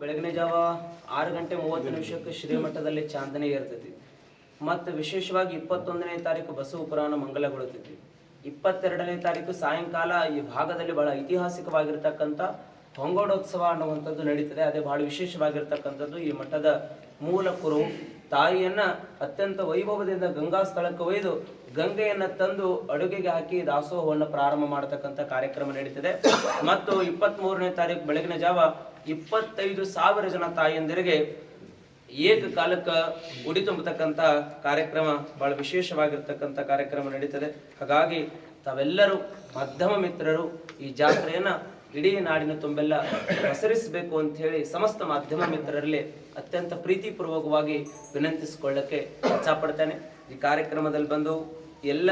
ಬೆಳಗಿನ ಜಾವ 6:30 ಶ್ರೀಮಠದಲ್ಲಿ ಚಾಂದನೆ ಏರ್ತೈತಿ. ಮತ್ತು ವಿಶೇಷವಾಗಿ 21ನೇ ತಾರೀಕು ಬಸವ ಪುರಾಣ ಮಂಗಲಗೊಳ್ಳುತ್ತೈತಿ. 22ನೇ ತಾರೀಕು ಸಾಯಂಕಾಲ ಈ ಭಾಗದಲ್ಲಿ ಬಹಳ ಐತಿಹಾಸಿಕವಾಗಿರ್ತಕ್ಕಂಥ ಹೊಂಗೋಡೋತ್ಸವ ಅನ್ನುವಂಥದ್ದು ನಡೀತದೆ. ಅದೇ ಬಹಳ ವಿಶೇಷವಾಗಿರ್ತಕ್ಕಂಥದ್ದು. ಈ ಮಠದ ಮೂಲ ಕುರು ತಾಯಿಯನ್ನ ಅತ್ಯಂತ ವೈಭವದಿಂದ ಗಂಗಾ ಸ್ಥಳಕ್ಕೆ ಒಯ್ದು ಗಂಗೆಯನ್ನ ತಂದು ಅಡುಗೆಗೆ ಹಾಕಿ ದಾಸೋಹವನ್ನು ಪ್ರಾರಂಭ ಮಾಡತಕ್ಕಂಥ ಕಾರ್ಯಕ್ರಮ ನಡೀತದೆ. ಮತ್ತು 23ನೇ ತಾರೀಕು ಬೆಳಗಿನ ಜಾವ 25,000 ಜನ ತಾಯಿಯಂದಿರಿಗೆ ಏಕಕಾಲಕ್ಕೆ ಉಡಿ ತುಂಬತಕ್ಕಂಥ ಕಾರ್ಯಕ್ರಮ, ಬಹಳ ವಿಶೇಷವಾಗಿರ್ತಕ್ಕಂಥ ಕಾರ್ಯಕ್ರಮ ನಡೀತದೆ. ಹಾಗಾಗಿ ತಾವೆಲ್ಲರೂ ಮಧ್ಯಮ ಮಿತ್ರರು ಈ ಜಾತ್ರೆಯನ್ನ ಇಡೀ ನಾಡಿನ ತುಂಬೆಲ್ಲ ಹೆಸರಿಸಬೇಕು ಅಂತ ಹೇಳಿ ಸಮಸ್ತ ಮಾಧ್ಯಮ ಮಿತ್ರರಲ್ಲಿ ಅತ್ಯಂತ ಪ್ರೀತಿಪೂರ್ವಕವಾಗಿ ವಿನಂತಿಸಿಕೊಳ್ಳಕ್ಕೆ ಇಚ್ಛಾಪಡ್ತೇನೆ. ಈ ಕಾರ್ಯಕ್ರಮದಲ್ಲಿ ಬಂದು ಎಲ್ಲ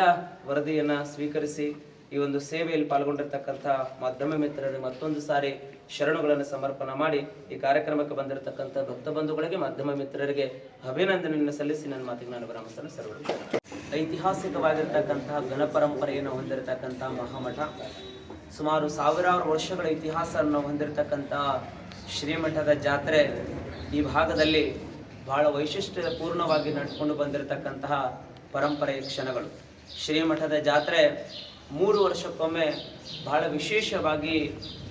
ವರದಿಯನ್ನ ಸ್ವೀಕರಿಸಿ ಈ ಒಂದು ಸೇವೆಯಲ್ಲಿ ಪಾಲ್ಗೊಂಡಿರ್ತಕ್ಕಂಥ ಮಾಧ್ಯಮ ಮಿತ್ರರಿಗೆ ಮತ್ತೊಂದು ಸಾರಿ ಶರಣುಗಳನ್ನು ಸಮರ್ಪಣೆ ಮಾಡಿ ಈ ಕಾರ್ಯಕ್ರಮಕ್ಕೆ ಬಂದಿರತಕ್ಕಂಥ ಭಕ್ತ ಬಂಧುಗಳಿಗೆ ಮಾಧ್ಯಮ ಮಿತ್ರರಿಗೆ ಅಭಿನಂದನೆಯನ್ನು ಸಲ್ಲಿಸಿ ನನ್ನ ಮಾತಿಗೆ ನಾನು ವಿರಾಮವನ್ನು ಸರ್ವರಿಸ್ತೇನೆ. ಐತಿಹಾಸಿಕವಾಗಿರ್ತಕ್ಕಂತಹ ಗಣಪರಂಪರೆಯನ್ನು ಹೊಂದಿರತಕ್ಕಂಥ ಮಹಾಮಠ, ಸುಮಾರು ಸಾವಿರಾರು ವರ್ಷಗಳ ಇತಿಹಾಸವನ್ನು ಹೊಂದಿರತಕ್ಕಂಥ ಶ್ರೀಮಠದ ಜಾತ್ರೆ ಈ ಭಾಗದಲ್ಲಿ ಬಹಳ ವೈಶಿಷ್ಟ್ಯಪೂರ್ಣವಾಗಿ ನಡೆದುಕೊಂಡು ಬಂದಿರತಕ್ಕಂತಹ ಪರಂಪರೆಯ ಕ್ಷಣಗಳು. ಶ್ರೀಮಠದ ಜಾತ್ರೆ 3 ವರ್ಷಕ್ಕೊಮ್ಮೆ ಬಹಳ ವಿಶೇಷವಾಗಿ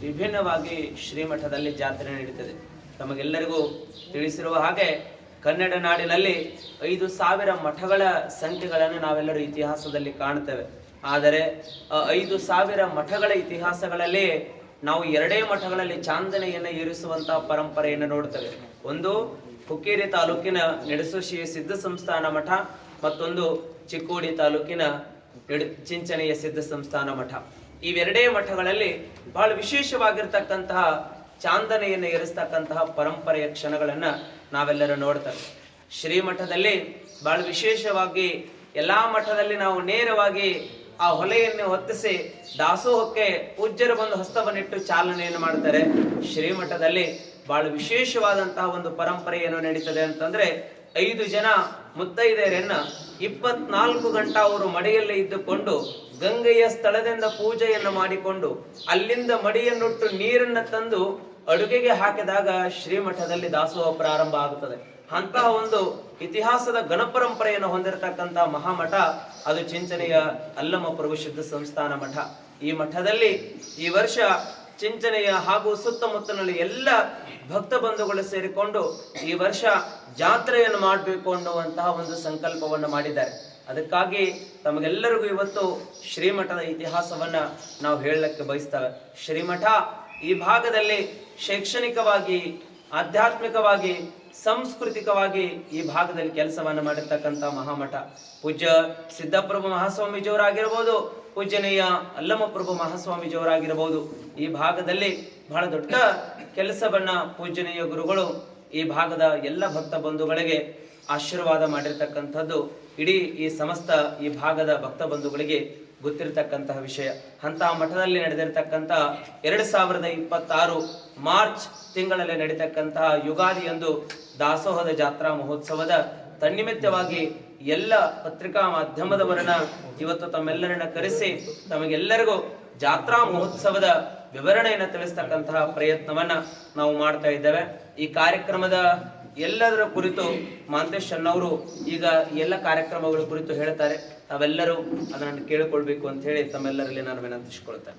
ವಿಭಿನ್ನವಾಗಿ ಶ್ರೀಮಠದಲ್ಲಿ ಜಾತ್ರೆ ನಡೀತದೆ. ತಮಗೆಲ್ಲರಿಗೂ ತಿಳಿಸಿರುವ ಹಾಗೆ ಕನ್ನಡ ನಾಡಿನಲ್ಲಿ 5,000 ಮಠಗಳ ಸಂಖ್ಯೆಗಳನ್ನು ನಾವೆಲ್ಲರೂ ಇತಿಹಾಸದಲ್ಲಿ ಕಾಣ್ತೇವೆ. ಆದರೆ 5,000 ಮಠಗಳ ಇತಿಹಾಸಗಳಲ್ಲಿ ನಾವು 2 ಮಠಗಳಲ್ಲಿ ಚಾಂದನೆಯನ್ನು ಏರಿಸುವಂತಹ ಪರಂಪರೆಯನ್ನು ನೋಡ್ತೇವೆ. ಒಂದು ಹುಕ್ಕೇರಿ ತಾಲೂಕಿನ ನಿಡಸೋಶಿ ಸಿದ್ಧ ಸಂಸ್ಥಾನ ಮಠ, ಮತ್ತೊಂದು ಚಿಕ್ಕೋಡಿ ತಾಲೂಕಿನ ಚಿಂಚನೆಯ ಸಿದ್ಧ ಸಂಸ್ಥಾನ ಮಠ. ಇವೆರಡೇ ಮಠಗಳಲ್ಲಿ ಬಹಳ ವಿಶೇಷವಾಗಿರ್ತಕ್ಕಂತಹ ಚಾಂದನೆಯನ್ನು ಏರಿಸ್ತಕ್ಕಂತಹ ಪರಂಪರೆಯ ಕ್ಷಣಗಳನ್ನ ನಾವೆಲ್ಲರೂ ನೋಡ್ತೇವೆ. ಶ್ರೀಮಠದಲ್ಲಿ ಬಹಳ ವಿಶೇಷವಾಗಿ ಎಲ್ಲಾ ಮಠದಲ್ಲಿ ನಾವು ನೇರವಾಗಿ ಆ ಹೊಲೆಯನ್ನು ಹೊತ್ತಿಸಿ ದಾಸೋಹಕ್ಕೆ ಪೂಜ್ಯರು ಬಂದು ಹಸ್ತವನ್ನಿಟ್ಟು ಚಾಲನೆಯನ್ನು ಮಾಡ್ತಾರೆ. ಶ್ರೀಮಠದಲ್ಲಿ ಬಹಳ ವಿಶೇಷವಾದಂತಹ ಒಂದು ಪರಂಪರೆ ಏನು ನಡೀತದೆ ಅಂತಂದ್ರೆ 5 ಜನ ಮುತ್ತೈದೆಯರನ್ನ 24 ಗಂಟೆ ಅವರು ಮಡಿಯಲ್ಲಿ ಇದ್ದುಕೊಂಡು ಗಂಗೆಯ ಸ್ಥಳದಿಂದ ಪೂಜೆಯನ್ನು ಮಾಡಿಕೊಂಡು ಅಲ್ಲಿಂದ ಮಡಿಯನ್ನುಟ್ಟು ನೀರನ್ನ ತಂದು ಅಡುಗೆಗೆ ಹಾಕಿದಾಗ ಶ್ರೀಮಠದಲ್ಲಿ ದಾಸೋಹ ಪ್ರಾರಂಭ ಆಗುತ್ತದೆ. ಅಂತಹ ಒಂದು ಇತಿಹಾಸದ ಗಣಪರಂಪರೆಯನ್ನು ಹೊಂದಿರತಕ್ಕಂಥ ಮಹಾಮಠ ಅದು ಚಿಂಚನೆಯ ಅಲ್ಲಮ ಪ್ರಭು ಸಿದ್ಧ ಸಂಸ್ಥಾನ ಮಠ. ಈ ಮಠದಲ್ಲಿ ಈ ವರ್ಷ ಚಿಂಚನೆಯ ಹಾಗೂ ಸುತ್ತಮುತ್ತಲಿನ ಎಲ್ಲ ಭಕ್ತ ಬಂಧುಗಳು ಸೇರಿಕೊಂಡು ಈ ವರ್ಷ ಜಾತ್ರೆಯನ್ನು ಮಾಡಬೇಕು ಅನ್ನುವಂತಹ ಒಂದು ಸಂಕಲ್ಪವನ್ನು ಮಾಡಿದ್ದಾರೆ. ಅದಕ್ಕಾಗಿ ತಮಗೆಲ್ಲರಿಗೂ ಇವತ್ತು ಶ್ರೀಮಠದ ಇತಿಹಾಸವನ್ನ ನಾವು ಹೇಳಲಿಕ್ಕೆ ಬಯಸ್ತೇವೆ. ಶ್ರೀಮಠ ಈ ಭಾಗದಲ್ಲಿ ಶೈಕ್ಷಣಿಕವಾಗಿ, ಆಧ್ಯಾತ್ಮಿಕವಾಗಿ, ಸಾಂಸ್ಕೃತಿಕವಾಗಿ ಈ ಭಾಗದಲ್ಲಿ ಕೆಲಸವನ್ನು ಮಾಡಿರ್ತಕ್ಕಂಥ ಮಹಾಮಠ. ಪೂಜ್ಯ ಸಿದ್ದಪ್ರಭು ಮಹಾಸ್ವಾಮೀಜಿಯವರಾಗಿರ್ಬೋದು, ಪೂಜ್ಯನೀಯ ಅಲ್ಲಮಪ್ರಭು ಮಹಾಸ್ವಾಮೀಜಿಯವರಾಗಿರ್ಬೋದು, ಈ ಭಾಗದಲ್ಲಿ ಬಹಳ ದೊಡ್ಡ ಕೆಲಸವನ್ನ ಪೂಜ್ಯನೀಯ ಗುರುಗಳು ಈ ಭಾಗದ ಎಲ್ಲ ಭಕ್ತ ಬಂಧುಗಳಿಗೆ ಆಶೀರ್ವಾದ ಮಾಡಿರ್ತಕ್ಕಂಥದ್ದು ಇಡೀ ಈ ಸಮಸ್ತ ಈ ಭಾಗದ ಭಕ್ತ ಬಂಧುಗಳಿಗೆ ಗೊತ್ತಿರತಕ್ಕಂತಹ ವಿಷಯ. ಅಂತಹ ಮಠದಲ್ಲಿ ನಡೆದಿರತಕ್ಕಂಥ 2026 ಮಾರ್ಚ್ ತಿಂಗಳಲ್ಲಿ ನಡೀತಕ್ಕಂತಹ ಯುಗಾದಿಯಂದು ದಾಸೋಹದ ಜಾತ್ರಾ ಮಹೋತ್ಸವದ ತನ್ನಿಮಿತ್ತವಾಗಿ ಎಲ್ಲ ಪತ್ರಿಕಾ ಮಾಧ್ಯಮದವರನ್ನ ಇವತ್ತು ತಮ್ಮೆಲ್ಲರನ್ನ ಕರೆಸಿ ತಮಗೆಲ್ಲರಿಗೂ ಜಾತ್ರಾ ಮಹೋತ್ಸವದ ವಿವರಣೆಯನ್ನು ತಿಳಿಸ್ತಕ್ಕಂತಹ ಪ್ರಯತ್ನವನ್ನ ನಾವು ಮಾಡ್ತಾ ಇದ್ದೇವೆ. ಈ ಕಾರ್ಯಕ್ರಮದ ಎಲ್ಲದರ ಕುರಿತು ಮಾಂತೇಶ್ ಅಣ್ಣವರು ಈಗ ಎಲ್ಲ ಕಾರ್ಯಕ್ರಮಗಳ ಕುರಿತು ಹೇಳ್ತಾರೆ. ತಾವೆಲ್ಲರೂ ಅದನ್ನು ಕೇಳಿಕೊಳ್ಬೇಕು ಅಂತ ಹೇಳಿ ತಮ್ಮೆಲ್ಲರಲ್ಲಿ ನಾನು ವಿನಂತಿಸಿಕೊಳ್ತೇನೆ.